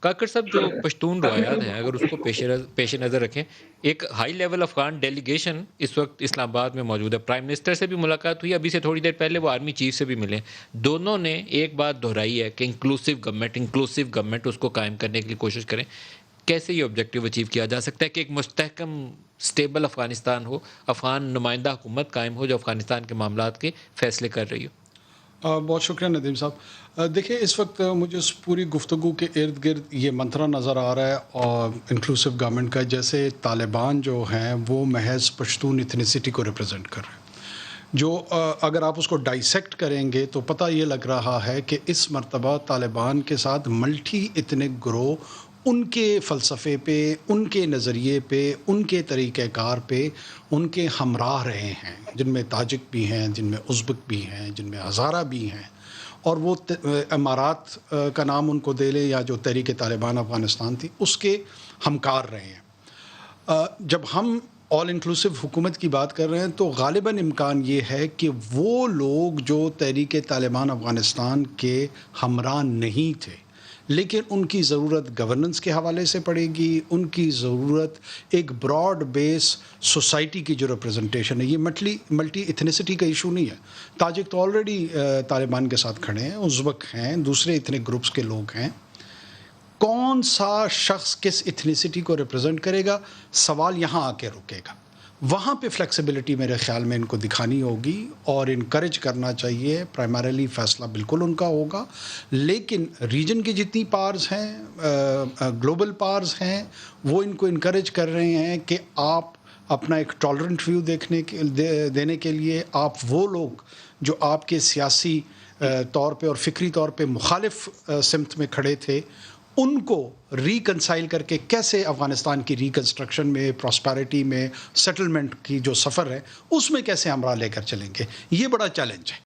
کاکڑ صاحب، جو پشتون روایات ہیں اگر اس کو پیش نظر رکھیں، ایک ہائی لیول افغان ڈیلیگیشن اس وقت اسلام آباد میں موجود ہے. پرائم منسٹر سے بھی ملاقات ہوئی، ابھی سے تھوڑی دیر پہلے وہ آرمی چیف سے بھی ملے. دونوں نے ایک بات دہرائی ہے کہ انکلوسیو گورنمنٹ اس کو قائم کرنے کے لیے کوشش کریں. کیسے یہ آبجیکٹیو اچیو کیا جا سکتا ہے کہ ایک مستحکم سٹیبل افغانستان ہو، افغان نمائندہ حکومت قائم ہو جو افغانستان کے معاملات کے فیصلے کر رہی ہو؟ بہت شکریہ ندیم صاحب. دیکھیں، اس وقت مجھے اس پوری گفتگو کے ارد گرد یہ منترا نظر آ رہا ہے اور انکلوسیو گورنمنٹ کا، جیسے طالبان جو ہیں وہ محض پشتون ایتھنیسٹی کو ریپرزینٹ کر رہے ہیں. جو اگر آپ اس کو ڈائسیکٹ کریں گے تو پتہ یہ لگ رہا ہے کہ اس مرتبہ طالبان کے ساتھ ملٹی ایتھنک گروہ ان کے فلسفے پہ، ان کے نظریے پہ، ان کے طریقہ کار پہ ان کے ہمراہ رہے ہیں، جن میں تاجک بھی ہیں، جن میں ازبک بھی ہیں، جن میں ہزارہ بھی ہیں. اور وہ امارات کا نام ان کو دے لیں یا جو تحریک طالبان افغانستان تھی اس کے ہمکار رہے ہیں. جب ہم آل انکلوسیو حکومت کی بات کر رہے ہیں تو غالباً امکان یہ ہے کہ وہ لوگ جو تحریک طالبان افغانستان کے ہمراہ نہیں تھے لیکن ان کی ضرورت گورننس کے حوالے سے پڑے گی، ان کی ضرورت ایک براڈ بیس سوسائٹی کی جو ریپرزنٹیشن ہے. یہ ملٹی ایتھنیسٹی کا ایشو نہیں ہے. تاجک تو آلریڈی طالبان کے ساتھ کھڑے ہیں، ازبک ہیں، دوسرے ایتھنک گروپس کے لوگ ہیں. کون سا شخص کس ایتھنیسٹی کو ریپرزینٹ کرے گا، سوال یہاں آ کے رکے گا. وہاں پہ فلیکسیبلٹی میرے خیال میں ان کو دکھانی ہوگی اور انکریج کرنا چاہیے. پرائمریلی فیصلہ بالکل ان کا ہوگا، لیکن ریجن کی جتنی پارز ہیں، گلوبل پارز ہیں، وہ ان کو انکریج کر رہے ہیں کہ آپ اپنا ایک ٹالرنٹ ویو دینے کے لیے آپ وہ لوگ جو آپ کے سیاسی طور پہ اور فکری طور پہ مخالف سمت میں کھڑے تھے ان کو ریکنسائل کر کے کیسے افغانستان کی ریکنسٹرکشن میں، پراسپیرٹی میں، سیٹلمنٹ کی جو سفر ہے اس میں کیسے ہمراہ لے کر چلیں گے. یہ بڑا چیلنج ہے.